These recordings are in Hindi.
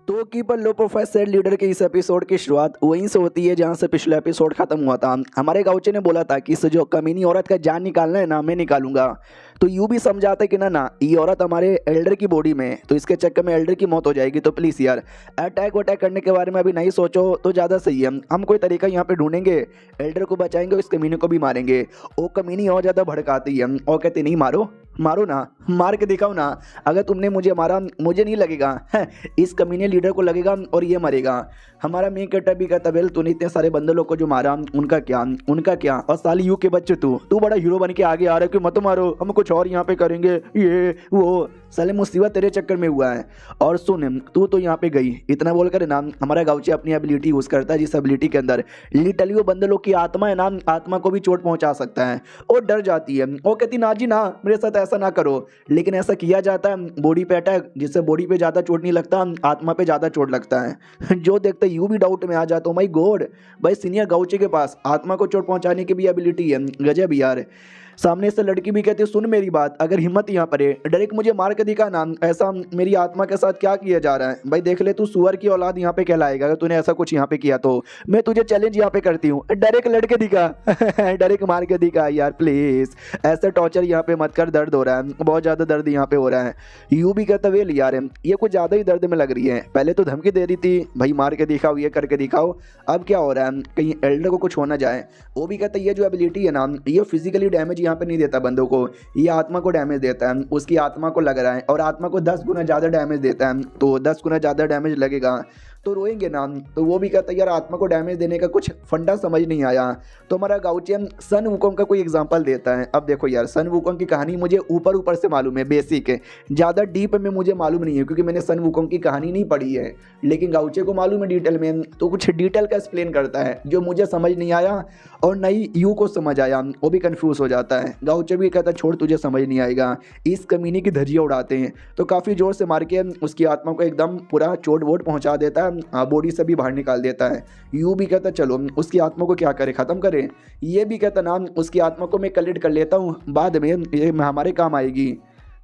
तो keeper low profile said leader के इस एपिसोड की शुरुआत वहीं से होती है जहां से पिछला एपिसोड खत्म हुआ था। हमारे गाँवचे ने बोला था कि इस जो कमीनी औरत का जान निकालना है ना, मैं निकालूंगा। तो यूं भी समझाता है कि ना ये औरत हमारे एल्डर की बॉडी में है, तो इसके चक्कर में एल्डर की मौत हो जाएगी। तो प्लीज़ यार, अटैक वटैक करने के बारे में अभी नहीं सोचो तो ज़्यादा सही है। हम कोई तरीका यहाँ पे ढूंढेंगे, एल्डर को बचाएंगे और इस कमीने को भी मारेंगे। वो कमीनी और ज़्यादा भड़काती है और कहती नहीं मारो मारो ना, मार के दिखाओ ना। अगर तुमने मुझे मारा, मुझे नहीं लगेगा, इस कमीने लीडर को लगेगा और ये मरेगा। हमारा मेन कैरेक्टर भी कहता बेल तूने इतने सारे बंदे लोग को जो मारा उनका क्या। और साली यू के बच्चे तू बड़ा हीरो बन के आगे आ रहा है कि मत मारो, हम कुछ और यहाँ पे करेंगे, ये वो साले मुसीबत तेरे चक्कर में हुआ है। और सुन तू तो यहाँ पे गई, इतना बोलकर ना हमारा गाउचे अपनी एबिलिटी यूज़ करता है, जिस एबिलिटी के अंदर लिटरली वो बंदे लोग की आत्मा है ना, आत्मा को भी चोट पहुंचा सकता है। और डर जाती है, वो कहती ना जी ना, मेरे साथ ऐसा ना करो। लेकिन ऐसा किया जाता है बॉडी पे अटैक, जिससे बॉडी पे ज़्यादा चोट नहीं लगता, आत्मा पे ज़्यादा चोट लगता है। जो देखते यू भी डाउट में आ जाता हूँ, माई गॉड भाई सीनियर गाउचे के पास आत्मा को चोट पहुंचाने की भी एबिलिटी है, गजब यार। सामने से लड़की भी कहती है सुन मेरी बात, अगर हिम्मत यहाँ पर है डायरेक्ट मुझे मार के दिखा ना, ऐसा मेरी आत्मा के साथ क्या किया जा रहा है। भाई देख ले, तू सुअर की औलाद यहाँ पे कहलाएगा अगर तूने ऐसा कुछ यहाँ पे किया तो। मैं तुझे चैलेंज यहाँ पे करती हूँ, डायरेक्ट लड़के दिखा, डायरेक्ट मार के दिखा यार प्लीज। ऐसे टॉर्चर यहाँ पे मत कर, दर्द हो रहा है, बहुत ज़्यादा दर्द यहाँ पे हो रहा है। यू भी कहता वेल यार ये कुछ ज़्यादा ही दर्द में लग रही है, पहले तो धमकी दे रही थी भाई मार के दिखाओ, ये करके दिखाओ, अब क्या हो रहा है कहीं एल्डर को कुछ हो ना जाए। वो भी कहता ये जो एबिलिटी है ना, ये फिजिकली डैमेज यहाँ पे नहीं देता बंदों को, ये आत्मा को डैमेज देता है, उसकी आत्मा को लग रहा है और आत्मा को 10 गुना ज़्यादा डैमेज देता है। तो 10 गुना ज़्यादा डैमेज लगेगा तो रोएंगे ना। तो वो भी कहता है यार आत्मा को डैमेज देने का कुछ फंडा समझ नहीं आया। तो हमारा गाउचे सन वुकोंग का कोई एग्जांपल देता है। अब देखो यार, सन वुकोंग की कहानी मुझे ऊपर ऊपर से मालूम है, बेसिक है, ज़्यादा डीप में मुझे मालूम नहीं है क्योंकि मैंने सन वुकोंग की कहानी नहीं पढ़ी है। लेकिन गाउचे को मालूम है डिटेल में, तो कुछ डिटेल का एक्सप्लेन करता है जो मुझे समझ नहीं आया और नई यू को समझ आया, वो भी कन्फ्यूज़ हो जाता है। गाउचे भी कहता छोड़ तुझे समझ नहीं आएगा, इस कमीने की धज्जियाँ उड़ाते हैं। तो काफ़ी ज़ोर से मार के उसकी आत्मा को एकदम पूरा चोट वोट पहुँचा देता है, बॉडी से भी बाहर निकाल देता है। यू भी कहता चलो उसकी आत्मा को क्या करे, ख़त्म करे। ये भी कहता ना उसकी आत्मा को मैं कलेक्ट कर लेता हूँ, बाद में ये हमारे काम आएगी।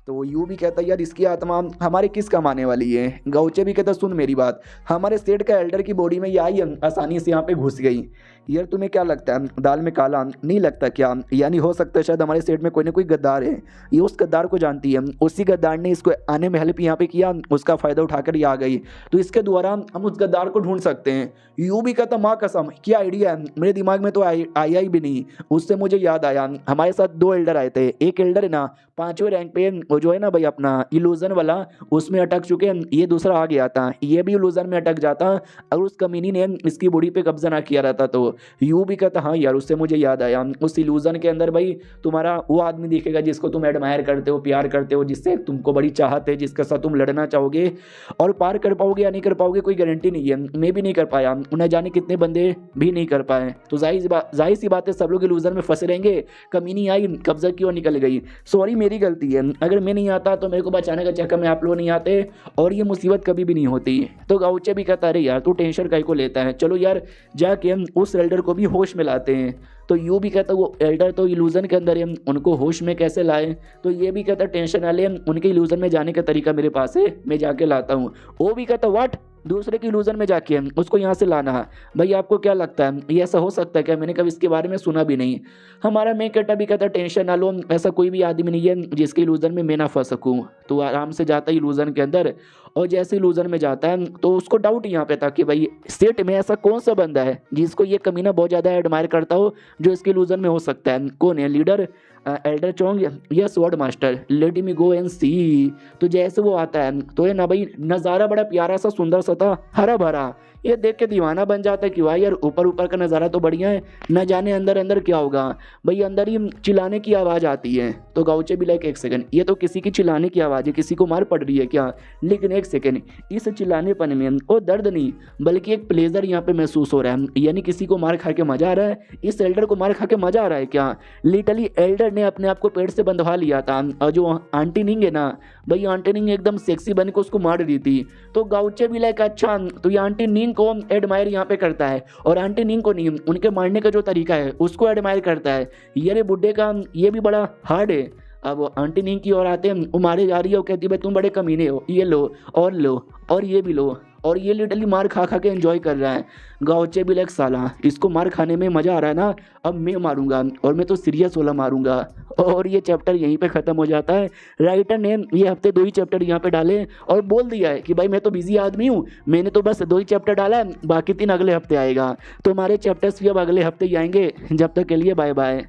तो यू भी कहता यार इसकी आत्मा हमारे किस काम आने वाली है। गाउचे भी कहता सुन मेरी बात, हमारे सेठ का एल्डर की बॉडी में ये आई आसानी से यहाँ पे घुस गई। यार तुम्हें क्या लगता है दाल में काला नहीं लगता क्या, यानी हो सकता है शायद हमारे सेठ में कोई ना कोई गद्दार है, ये उस गद्दार को जानती है, उसी गद्दार ने इसको आने में हेल्प यहाँ पे किया, उसका फ़ायदा उठाकर ये आ गई, तो इसके द्वारा हम उस गद्दार को ढूंढ सकते हैं। यू भी कहता माँ कसम क्या आइडिया है, मेरे दिमाग में तो आया ही भी नहीं। उससे मुझे याद आया हमारे साथ 2 एल्डर आए थे, एक एल्डर है ना 5वें रैंक पे, वो जो है ना भाई अपना इल्यूजन वाला, उसमें अटक चुके हैं, ये दूसरा आ गया था, ये भी इल्यूजन में अटक जाता अगर उस कमीनी ने इसकी बॉडी पे कब्जा ना किया रहता तो। यू भी कहता हाँ यार उससे मुझे याद आया, उस इल्यूजन के अंदर भाई तुम्हारा वो आदमी दिखेगा जिसको तुम एडमायर करते हो, प्यार करते हो, जिससे तुमको बड़ी चाहत है, जिसके साथ तुम लड़ना चाहोगे, और पार कर पाओगे या नहीं कर पाओगे कोई गारंटी नहीं है। मैं भी नहीं कर पाया, उन्हें जाने कितने बंदे भी नहीं कर पाए। तो जाहिर सी बात है सब लोग इल्यूजन में फंसे रहेंगे। कमीनी आई कब्जा की और निकल गई, सॉरी मेरी गलती है, अगर मैं नहीं आता तो मेरे को बचाने का चक्कर में आप लोग नहीं आते और ये मुसीबत कभी भी नहीं होती। तो गाउचे भी कहता अरे यार तू टेंशन काहे को लेता है, चलो यार जाके हम उस एल्डर को भी होश में लाते हैं। तो यू भी कहता वो एल्डर तो इल्यूजन के अंदर है, उनको होश में कैसे लाए। तो ये भी कहता टेंशन वाले उनके इल्यूजन में जाने का तरीका मेरे पास है, मैं जाके लाता हूँ। वो भी कहता व्हाट, दूसरे की इल्यूजन में जाके उसको यहाँ से लाना है। भाई आपको क्या लगता है ये ऐसा हो सकता है क्या, मैंने कभी इसके बारे में सुना भी नहीं। हमारा मेन कैरेक्टर भी कहता टेंशन ना लो, ऐसा कोई भी आदमी नहीं है जिसके इल्यूजन में मैं ना फंस सकूँ। तो आराम से जाता है इल्यूजन के अंदर, और जैसे इल्यूजन में जाता है तो उसको डाउट यहाँ पे था कि भाई सेट में ऐसा कौन सा बंदा है जिसको ये कमीना बहुत ज़्यादा एडमायर करता हो, जो इसके इल्यूजन में हो सकता है। कौन है लीडर, एल्डर चोंग या sword master, let me go and see. तो जैसे वो आता है तो ये ना भाई नज़ारा बड़ा प्यारा सा सुंदर सा था, हरा भरा, ये देख के दीवाना बन जाता है कि वाह यार ऊपर ऊपर का नज़ारा तो बढ़िया है, न जाने अंदर अंदर क्या होगा। भाई अंदर ही चिल्लाने की आवाज़ आती है। तो गाउचे भी लाइक एक सेकंड, ये तो किसी की चिल्लाने की आवाज़ है, किसी को मार पड़ रही है क्या। लेकिन एक सेकंड, इस चिल्लानेपन में वो दर्द नहीं बल्कि एक प्लेजर यहाँ पे महसूस हो रहा है, यानी किसी को मार खा के मजा आ रहा है। इस एल्डर को मार खा के मजा आ रहा है क्या। लिटरली एल्डर ने अपने आप को पेड़ से बंधवा लिया था, और जो आंटी निंग है ना भाई, आंटी निंग एकदम सेक्सी बन के उसको मार रही थी। तो गाउचे भी लाइक अच्छा, तो ये आंटी निंग को एडमायर यहाँ पे करता है, और आंटी निंग को नहीं, उनके मारने का जो तरीका है उसको एडमायर करता है। ये बुड्ढे का ये भी बड़ा हार्ड है। अब वो आंटी निंग की ओर आते हैं, वो मारे जा रही है, वो कहती है भाई तुम बड़े कमीने हो, ये लो और लो और ये भी लो, और ये लिटरली मार खा खा के एंजॉय कर रहा है। गाउचे भी लाइक साला इसको मार खाने में मज़ा आ रहा है ना, अब मैं मारूंगा और मैं तो सीरियस वाला मारूंगा। और ये चैप्टर यहीं पे ख़त्म हो जाता है। राइटर ने ये हफ्ते 2 ही चैप्टर यहाँ पे डाले और बोल दिया है कि भाई मैं तो बिजी आदमी हूँ, मैंने तो बस 2 ही चैप्टर डाला है, बाकी 3 अगले हफ्ते आएगा। तो हमारे चैप्टर्स भी अब अगले हफ्ते ही आएंगे। जब तक के लिए बाय बाय।